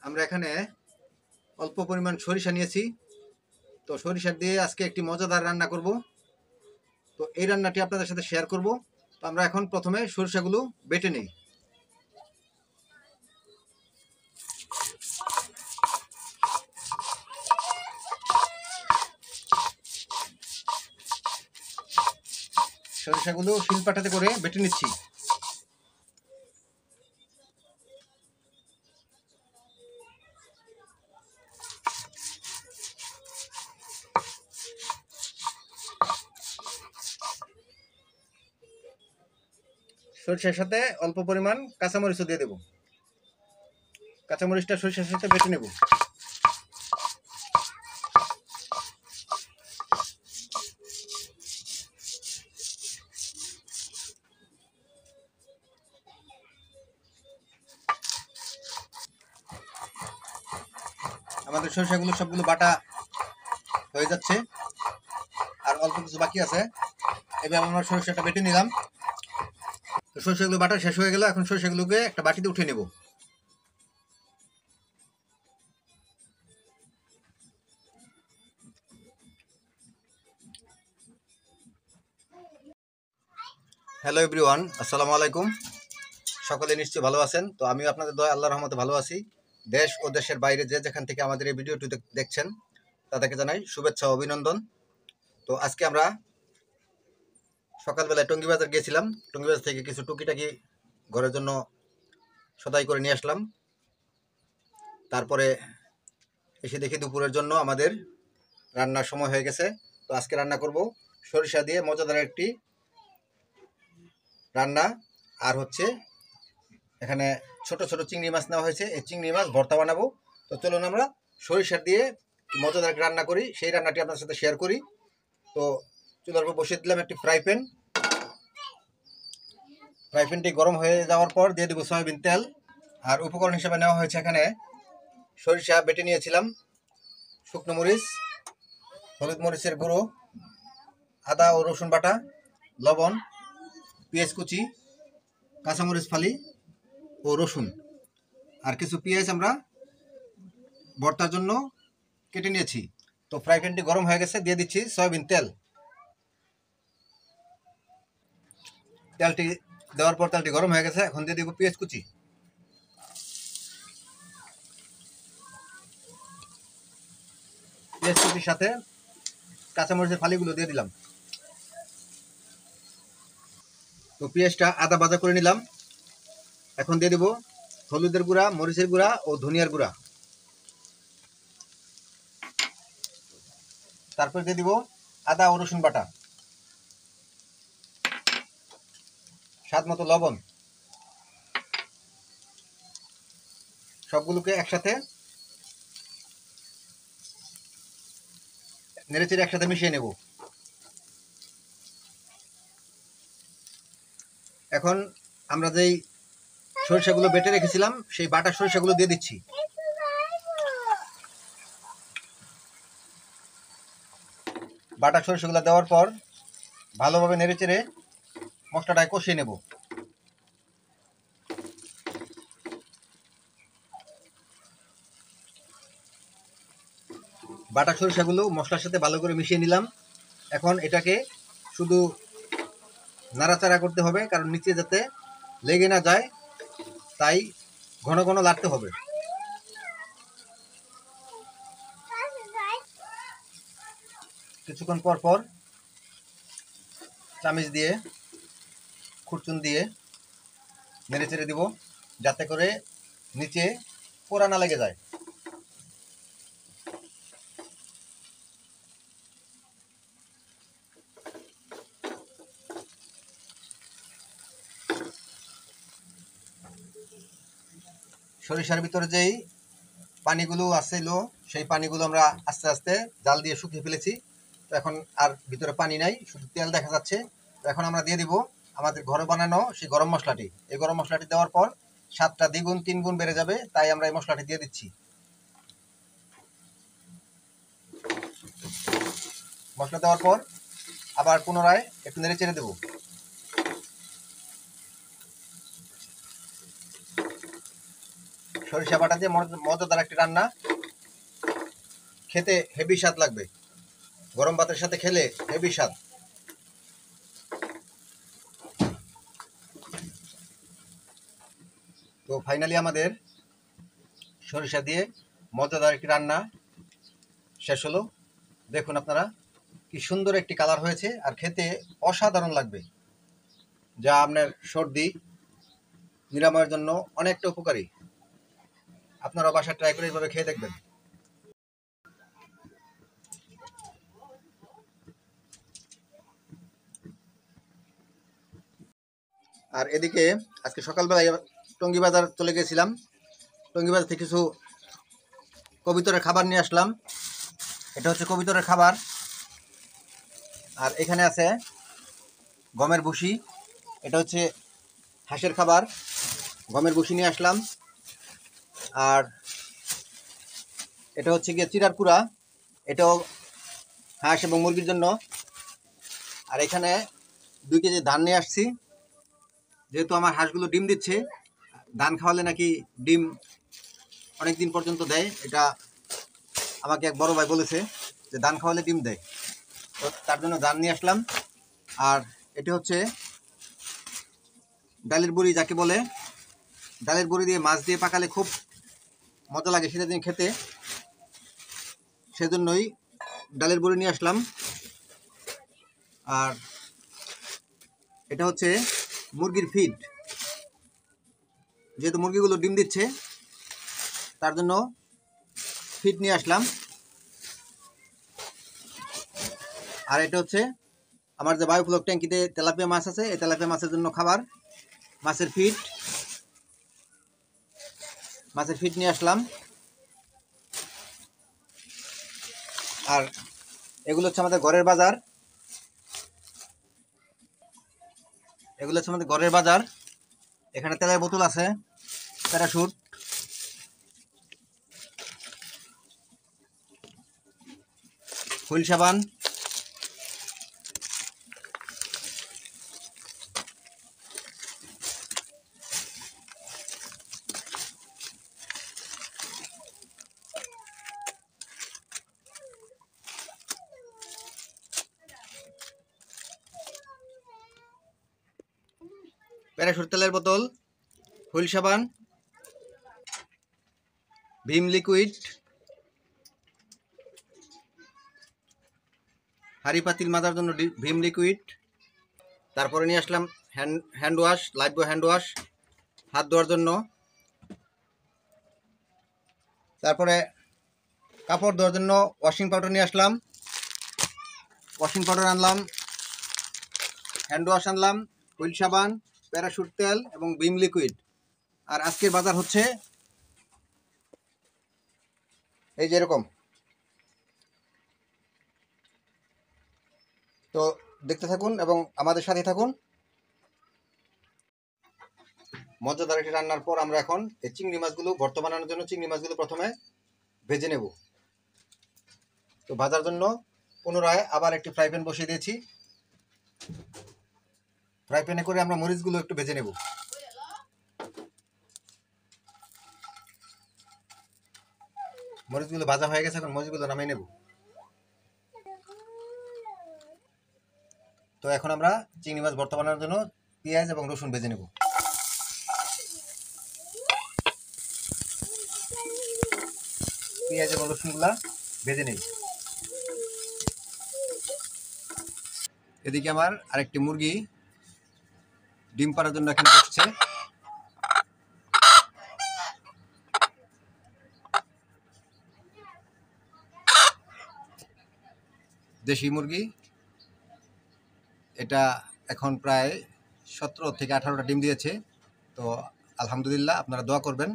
আমরা এখানে অল্প পরিমাণ সরিষা নিয়েছি। তো সরিষা দিয়ে আজকে একটি মজাদার রান্না করব। তো এই রান্নাটি আপনাদের সাথে শেয়ার করব। তো আমরা এখন প্রথমে সরিষাগুলো বেটে নিই। সরিষাগুলো শিলপাটাতে করে বেটে নিচ্ছি। সরিষার সাথে অল্প পরিমাণ কাঁচামরিচও দিয়ে দেব। কাঁচামরিচটা সরিষার সাথে বেটে নেব। আমাদের সরিষাগুলো সবগুলো বাটা হয়ে যাচ্ছে, আর অল্প কিছু বাকি আছে। এবার আমরা সরিষাটা বেটে নিলাম। তো সরিষাগুলো বাটা শেষ হয়ে গেল। এখন সরিষাগুলোকে একটা বাটিতে উঠে নেব। হ্যালো এভরিওয়ান, আসসালামু আলাইকুম। সকলে নিশ্চয়ই ভালো আছেন। তো আমিও আপনাদের দয়া আল্লাহর রহমতে ভালো আছি। দেশ ও দেশের বাইরে যে যেখান থেকে আমাদের এই ভিডিওটি দেখছেন তাদেরকে জানাই শুভেচ্ছা ও অভিনন্দন। তো আজকে আমরা সকালবেলায় টঙ্গী বাজার গিয়েছিলাম। টঙ্গী বাজার থেকে কিছু টুকিটাকি ঘরের জন্য সদাই করে নিয়ে আসলাম। তারপরে এসে দেখি দুপুরের জন্য আমাদের রান্নার সময় হয়ে গেছে। তো আজকে রান্না করব সরিষা দিয়ে মজাদার একটি রান্না। আর হচ্ছে এখানে ছোট ছোট চিংড়ি মাছ নেওয়া হয়েছে। এই চিংড়ি মাছ ভর্তা বানাবো। তো চলুন আমরা সরিষা দিয়ে মজাদার রান্না করি, সেই রান্নাটি আপনার সাথে শেয়ার করি। তো চুলার উপর বসিয়ে দিলাম একটি ফ্রাই প্যান। ফ্রাই প্যানটি গরম হয়ে যাওয়ার পর দিয়ে দেবো সয়াবিন তেল। আর উপকরণ হিসেবে নেওয়া হয়েছে এখানে সরিষা বেটে নিয়েছিলাম, শুকনো মরিচ, হলুদ মরিচের গুঁড়ো, আদা ও রসুন বাটা, লবণ, পেঁয়াজ কুচি, কাঁচামরিচ ফালি ও রসুন, আর কিছু পেঁয়াজ আমরা ভর্তার জন্য কেটে নিয়েছি। তো ফ্রাই প্যানটি গরম হয়ে গেছে, দিয়ে দিচ্ছি সয়াবিন তেল। তেলটি দেওয়ার পর তেলটি গরম হয়ে গেছে, এখন দিয়ে দিব পেঁয়াজ কুচি। পেঁয়াজ কুচির সাথে কাঁচামরিচের ফালিগুলো দিয়ে দিলাম। তো পেঁয়াজটা আদা ভাজা করে নিলাম। এখন দিয়ে দেব হলুদের গুঁড়া, মরিচের গুঁড়া ও ধনিয়ার গুঁড়া। তারপর দিয়ে দিব আদা ও রসুন বাটা, স্বাদ মতো লবণ। সবগুলোকে একসাথে নেড়েচেড়ে একসাথে মিশিয়ে নেব। এখন আমরা যেই সরিষাগুলো বেটে রেখেছিলাম সেই বাটা সরিষাগুলো দিয়ে দিচ্ছি। বাটা সরিষাগুলো দেওয়ার পর ভালোভাবে নেড়েচেড়ে মশলাটায় কষিয়ে নেব। বাটা সরিষাগুলো মশলার সাথে ভালো করে মিশিয়ে নিলাম। এখন এটাকে শুধু নাড়াচাড়া করতে হবে, কারণ নিচে যাতে লেগে না যায়, তাই ঘন ঘন নাড়তে হবে। কিছুক্ষণ পর পর চামচ দিয়ে, খুরচুন দিয়ে নেড়ে চেড়ে দিব, যাতে করে নিচে পোড়া না লেগে যায়। সরিষার ভিতরে যেই পানিগুলো আসছিল সেই পানিগুলো আমরা আস্তে আস্তে জাল দিয়ে শুকিয়ে ফেলেছি। তো এখন আর ভিতরে পানি নাই, শুধু তেল দেখা যাচ্ছে। তো এখন আমরা দিয়ে দিব আমাদের ঘরে বানানো সেই গরম মশলাটি। এই গরম মশলাটি দেওয়ার পর স্বাদটা দ্বিগুণ তিনগুণ বেড়ে যাবে, তাই আমরা এই মশলাটি দিয়ে দিচ্ছি। মশলা দেওয়ার পর আবার পুনরায় একটু নেড়ে চেড়ে দেবো। সরিষা বাটা দিয়ে মজাদার একটি রান্না, খেতে হেভি স্বাদ লাগবে, গরম ভাতের সাথে খেলে হেভি স্বাদ। তো ফাইনালি আমাদের সরিষা দিয়ে মজাদার একটি রান্না শেষ হলো। দেখুন আপনারা কি সুন্দর একটি কালার হয়েছে, আর খেতে অসাধারণ লাগবে, যা আপনার সর্দি নিরাময়ের জন্য অনেকটা উপকারী। আপনারা বাসায় ট্রাই করে এইভাবে খেয়ে দেখবেন। আর এদিকে আজকে সকালবেলায় টঙ্গী বাজার চলে গেছিলাম, টঙ্গী বাজার থেকে কিছু কবিতরের খাবার নিয়ে আসলাম। এটা হচ্ছে কবিতরের খাবার, আর এখানে আছে গমের ভুসি। এটা হচ্ছে হাঁসের খাবার, গমের ভুসি নিয়ে আসলাম। আর এটা হচ্ছে গিয়ে চিড়ার কুড়া, এটাও হাঁস এবং মুরগির জন্য। আর এখানে 2 কেজি ধান নিয়ে আসছি, যেহেতু আমার হাঁসগুলো ডিম দিচ্ছে, ধান খাওয়ালে নাকি ডিম অনেক দিন পর্যন্ত দেয়। এটা আমাকে এক বড় ভাই বলেছে যে ধান খাওয়ালে ডিম দেয়, তো তার জন্য ধান নিয়ে আসলাম। আর এটি হচ্ছে ডালের বড়ি, যাকে বলে ডালের বড়ি দিয়ে মাছ দিয়ে পাকালে খুব মজা লাগে শীতের দিন খেতে, সেজন্যই ডালের বড়ি নিয়ে আসলাম। আর এটা হচ্ছে মুরগির ফিড, যেহেতু মুরগিগুলো ডিম দিচ্ছে তার জন্য ফিড নিয়ে আসলাম। আর এটা হচ্ছে আমার যে বায়োফ্লক ট্যাঙ্কিতে তেলাপিয়া মাছ আছে, এই তেলাপিয়া মাছের জন্য খাবার, মাছের ফিড নিয়ে আসলাম। আর এগুলো হচ্ছে আমাদের ঘরের বাজার, এখানে তেলের বোতল আছে, প্যারাশুট, হুইল সাবান, প্যারাশুট তেলের বোতল, হুইল সাবান, ভীম লিকুইড, হাঁড়ি পাতিল মাজার জন্য ভীম লিকুইড। তারপরে নিয়ে আসলাম hand wash, Lifebuoy hand wash হাত ধোয়ার জন্য। তারপরে কাপড় ধোয়ার জন্য ওয়াশিং পাউডার নিয়ে আসলাম, ওয়াশিং পাউডার আনলাম, হ্যান্ড ওয়াশ আনলাম, হুইল সাবান, প্যারাশুট তেল এবং ভীম লিকুইড। আর আজকের বাজার হচ্ছে এই যে এরকম। তো দেখতে থাকুন এবং আমাদের সাথে থাকুন। মজাদার একটি রান্নার পর আমরা এখন এই চিংড়ি মাছগুলো ভর্তা বানানোর জন্য চিংড়ি মাছগুলো প্রথমে ভেজে নেব। তো ভাজার জন্য পুনরায় আবার একটি ফ্রাই প্যান বসিয়ে দিয়েছি। ফ্রাই প্যানে করে আমরা মরিচগুলো একটু ভেজে নেব। মরিচগুলো ভাজা হয়ে গেছে, এখন মরিচগুলো নামিয়ে নেব। তো এখন আমরা চিংড়ি মাছ ভর্তা বানানোর জন্য পেঁয়াজ এবং রসুন ভেজে নেব। পেঁয়াজ এবং রসুনগুলা ভেজে নেই। এদিকে আমার আরেকটি মুরগি ডিম পাড়ার জন্য এখানে বসছে। দেশি মুরগি, এটা এখন প্রায় 17 থেকে 18টা ডিম দিয়েছে। তো আলহামদুলিল্লাহ, আপনারা দোয়া করবেন।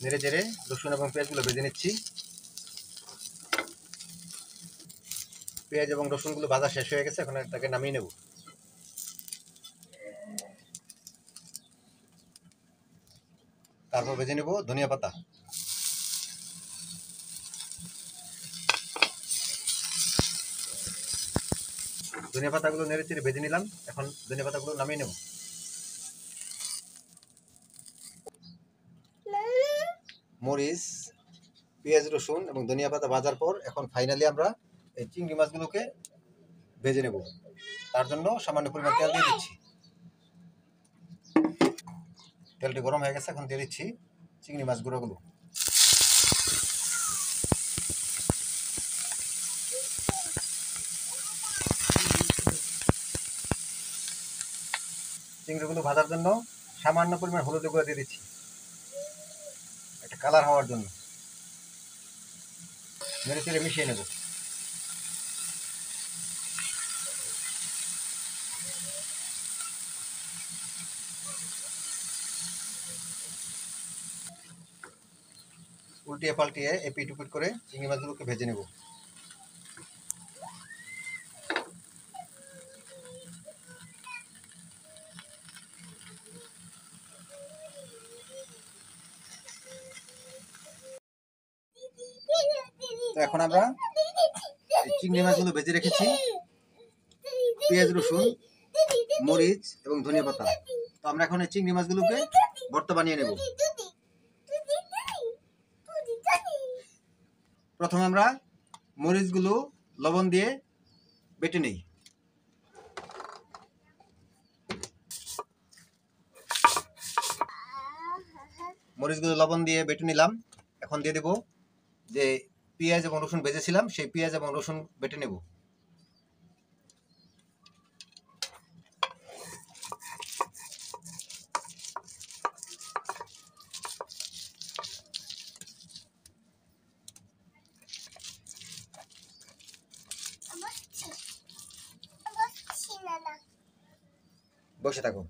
নেড়ে চেড়ে রসুন এবং পেঁয়াজগুলো ভেজে নিচ্ছি। পেঁয়াজ এবং রসুনগুলো ভাজা শেষ হয়ে গেছে, এখন এটাকে নামিয়ে নেব। তারপর ভেজে নেব ধনিয়া পাতা। ধনিয়া পাতাগুলো নেড়ে চেড়ে ভেজে নিলাম। এখন ধনিয়া পাতাগুলো নামিয়ে নেব। মরিচ, পেঁয়াজ, রসুন এবং ধনিয়া পাতা ভাজার পর এখন ফাইনালি আমরা এই চিংড়ি মাছগুলোকে ভেজে নেব। তার জন্য সামান্য পরিমাণ তেল দিয়ে দিচ্ছি। তেলটি গরম হয়ে গেছে, এখন দিয়ে দিচ্ছি চিংড়ি মাছ গুঁড়োগুলো। চিংড়িগুলো ভাজার জন্য সামান্য পরিমাণ হলুদ গুঁড়ো দিয়ে দিচ্ছি, একটা কালার হওয়ার জন্য। নেড়ে চেড়ে মিশিয়ে নেব। উল্টিয়ে পাল্টিয়ে এপিট উপিট করে চিংড়ি মাছগুলোকে ভেজে নেব। তো এখন আমরা চিংড়ি মাছগুলো ভেজে রেখেছি, পেঁয়াজ, রসুন, মরিচ এবং ধনিয়া পাতা। তো আমরা এখন এই চিংড়ি মাছগুলোকে ভর্তা বানিয়ে নেব। প্রথমে আমরা মরিচগুলো লবণ দিয়ে বেটে নেই। মরিচগুলো লবণ দিয়ে বেটে নিলাম। এখন দিয়ে দেব যে পেঁয়াজ এবং রসুন ভেজেছিলাম, সেই পেঁয়াজ এবং রসুন বেটে নেব। বসে থাকো।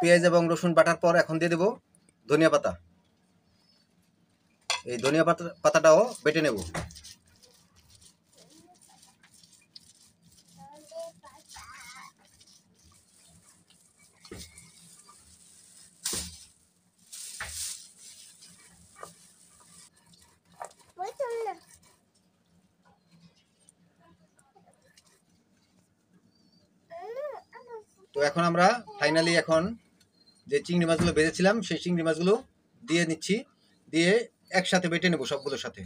পেঁয়াজ এবং রসুন বাটার পর এখন দিয়ে দেব ধনিয়া পাতা। এই ধনিয়া পাতাটাও বেটে নেব। তো এখন আমরা ফাইনালি এখন যে চিংড়ি মাছগুলো ভেজেছিলাম সেই চিংড়ি মাছগুলো দিয়ে নিচ্ছি, দিয়ে একসাথে বেটে নেব সবগুলোর সাথে।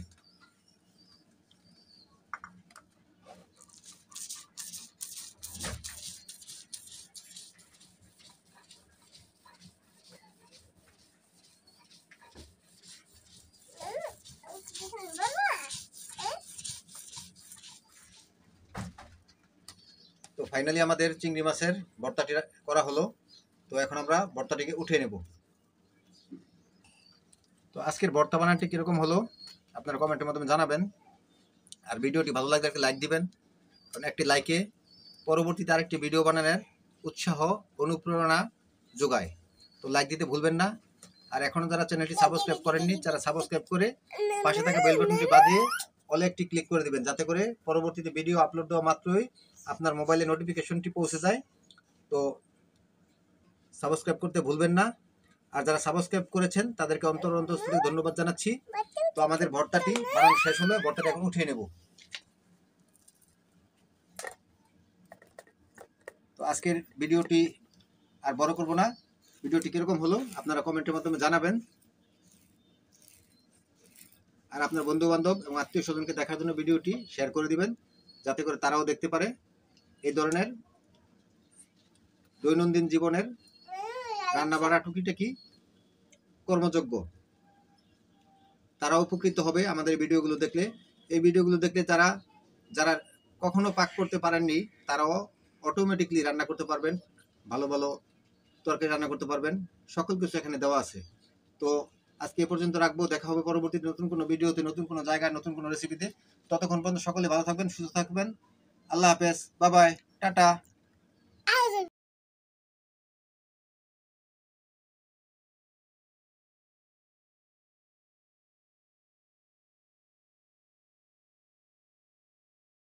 তো ফাইনালি আমাদের চিংড়ি মাছের ভর্তাটি করা হলো। তো এখন আমরা ভর্তাটিকে উঠিয়ে নেব। তো আজকের ভর্তা বানানটি কীরকম হলো আপনারা কমেন্টের মাধ্যমে জানাবেন। আর ভিডিওটি ভালো লাগলে একটা লাইক দিবেন, কারণ একটি লাইকে পরবর্তীতে আরেকটি ভিডিও বানানোর উৎসাহ অনুপ্রেরণা যোগায়। তো লাইক দিতে ভুলবেন না। আর এখনও যারা চ্যানেলটি সাবস্ক্রাইব করেননি তারা সাবস্ক্রাইব করে পাশে থাকা বেল বাটনটি বাজিয়ে অলে একটি ক্লিক করে দিবেন, যাতে করে পরবর্তীতে ভিডিও আপলোড দেওয়া মাত্রই আপনার মোবাইলে নোটিফিকেশনটি পৌঁছে যায়। তো সাবস্ক্রাইব করতে ভুলবেন না। আর যারা সাবস্ক্রাইব করেছেন তাদেরকে অন্তঃস্থ ধন্যবাদ জানাচ্ছি। তো আমাদের ভর্তাটি বানানো শেষ হলে ভর্তাটা এখন উঠিয়ে নেব। তো আজকের ভিডিওটি আর বড় করব না। ভিডিওটি কিরকম হলো আপনারা কমেন্টের মাধ্যমে জানাবেন। আর আপনার বন্ধু বান্ধব এবং আত্মীয় স্বজনকে দেখার জন্য ভিডিওটি শেয়ার করে দিবেন, যাতে করে তারাও দেখতে পারে এই ধরনের দৈনন্দিন জীবনের রান্না বাড়া টুকিটাকি কর্মযোগ্য। তারাও উপকৃত হবে আমাদের ভিডিওগুলো দেখলে। এই ভিডিওগুলো দেখলে যারা কখনো পাক করতে পারেননি তারাও অটোমেটিকলি রান্না করতে পারবেন, ভালো ভালো তরকারি রান্না করতে পারবেন। সকল কিছু এখানে দেওয়া আছে। তো আজকে এ পর্যন্ত রাখবো। দেখা হবে পরবর্তীতে নতুন কোনো ভিডিওতে, নতুন কোনো জায়গায়, নতুন কোনো রেসিপিতে। ততক্ষণ পর্যন্ত সকলে ভালো থাকবেন, সুস্থ থাকবেন। আল্লাহ হাফেজ, বাই বাই, টাটা।